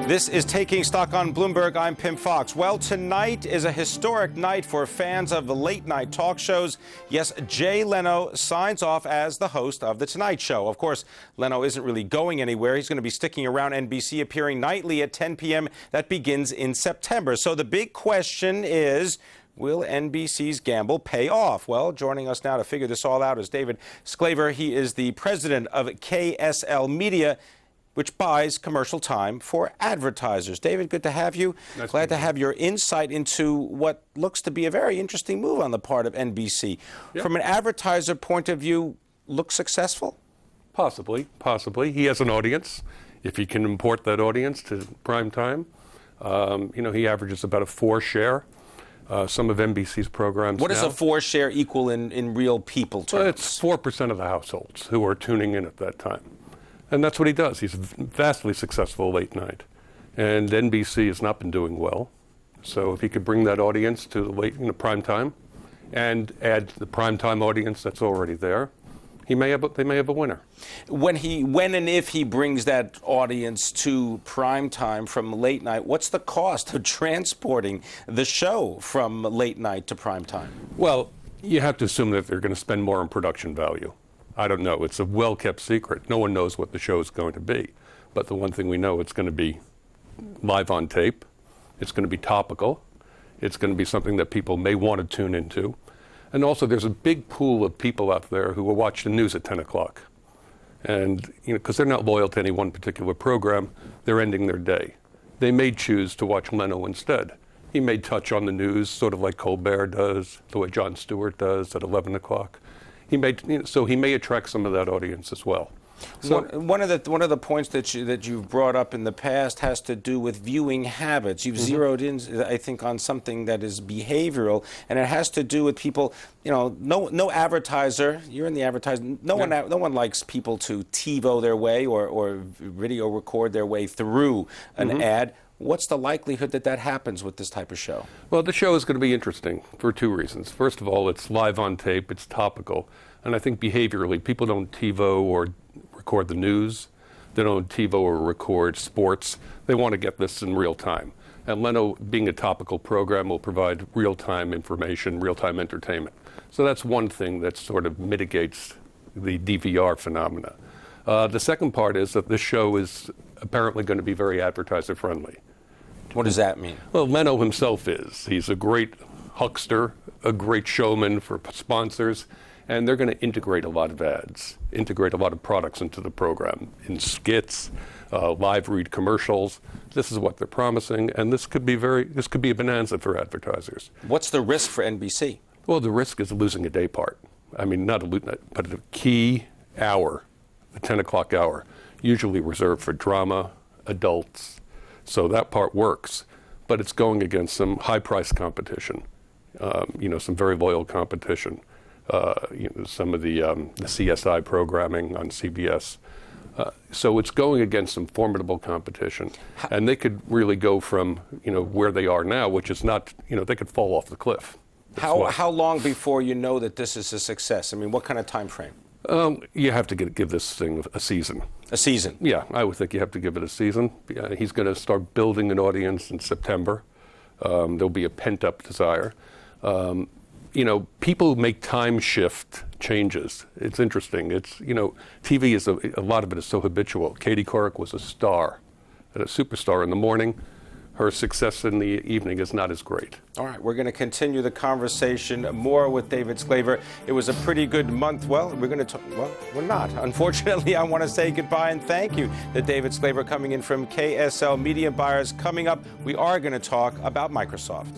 This is Taking Stock on Bloomberg. I'm Pim Fox. Well, tonight is a historic night for fans of the late-night talk shows. Yes, Jay Leno signs off as the host of The Tonight Show. Of course, Leno isn't really going anywhere. He's going to be sticking around NBC, appearing nightly at 10 p.m. That begins in September. So the big question is, will NBC's gamble pay off? Well, joining us now to figure this all out is David Sklaver. He is the president of KSL Media, which buys commercial time for advertisers. David, good to have you. Nice. Glad to have your insight into what looks to be a very interesting move on the part of NBC. Yep. From an advertiser point of view, looks successful? Possibly. He has an audience. If he can import that audience to prime time, he averages about a 4 share. Some of NBC's programs. What does a 4 share equal in real people terms? Well, it's 4% of the households who are tuning in at that time. And that's what he does. He's vastly successful late night. And NBC has not been doing well. So if he could bring that audience to the late, prime time and add the prime time audience that's already there, they may have a winner. When and if he brings that audience to prime time from late night, what's the cost of transporting the show from late night to prime time? Well, you have to assume that they're going to spend more on production value. I don't know. It's a well-kept secret. No one knows what the show is going to be. But the one thing we know, it's going to be live on tape. It's going to be topical. It's going to be something that people may want to tune into. And also, there's a big pool of people out there who will watch the news at 10 o'clock. And, because they're not loyal to any one particular program, they're ending their day. They may choose to watch Leno instead. He may touch on the news, sort of like Colbert does, the way Jon Stewart does at 11 o'clock. He may attract some of that audience as well. So one of the points that you've brought up in the past has to do with viewing habits. You've zeroed in, I think, on something that is behavioral, and it has to do with people. No advertiser. You're in the advertising. No one likes people to TiVo their way or video record their way through an ad. What's the likelihood that happens with this type of show? Well, the show is going to be interesting for 2 reasons. First of all, it's live on tape, it's topical, and I think behaviorally, people don't TiVo or record the news. They don't TiVo or record sports. They want to get this in real time. And Leno, being a topical program, will provide real-time information, real-time entertainment. So that's one thing that sort of mitigates the DVR phenomena. The second part is that this show is apparently going to be very advertiser-friendly. What does that mean? Well, Leno himself is. He's a great huckster, a great showman for sponsors, and they're going to integrate a lot of ads, integrate a lot of products into the program, in skits, live read commercials. This is what they're promising, and this could be a bonanza for advertisers. What's the risk for NBC? Well, the risk is losing a day part. I mean, but a key hour, the 10 o'clock hour, usually reserved for drama, adults. So that part works, but it's going against some high-priced competition, some very loyal competition, some of the CSI programming on CBS. So it's going against some formidable competition, and they could really go from, where they are now, which is not, they could fall off the cliff. How long before you know that this is a success? I mean, what kind of time frame? You have to give this thing a season. A season? Yeah, I would think you have to give it a season. He's going to start building an audience in September. There'll be a pent-up desire. People make time shift changes. It's interesting. TV is a lot of it is so habitual. Katie Couric was a star and a superstar in the morning. Her success in the evening is not as great. All right, we're going to continue the conversation more with David Sklaver. It was a pretty good month. Well, we're going to talk. Well, we're not. Unfortunately, I want to say goodbye and thank you to David Sklaver coming in from KSL Media Buyers. Coming up, we are going to talk about Microsoft.